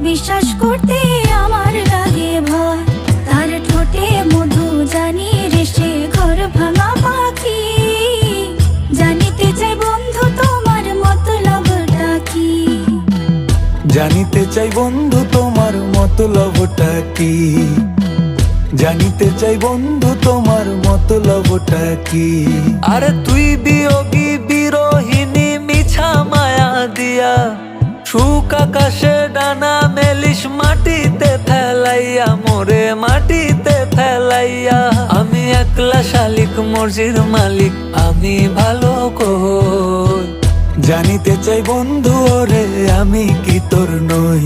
বিশ্বাস করতে আমার লাগে ভয়। তার ঠোঁটে মধু জানি রে সে ঘর ভাঙা পাখি। জানিতে চাই বন্ধু তোমার মতলবটা কি। জানিতে চাই বন্ধু তোমার মতলবটা কি। জানিতে চাই বন্ধু তোমার মতলবটা কি। আরে তুই বিয়োগী বিরোহিনী মিছা মায়া দিয়া সুখ আকাশে ডানা মেলিস মাটিতে ফেলাইয়া মোরে মাটিতে ফেলাইয়া। আমি একলা শালিক মর্জির মালিক আমি ভালো কই। জানিতে চাই বন্ধু ওরে আমি কি তোর নই।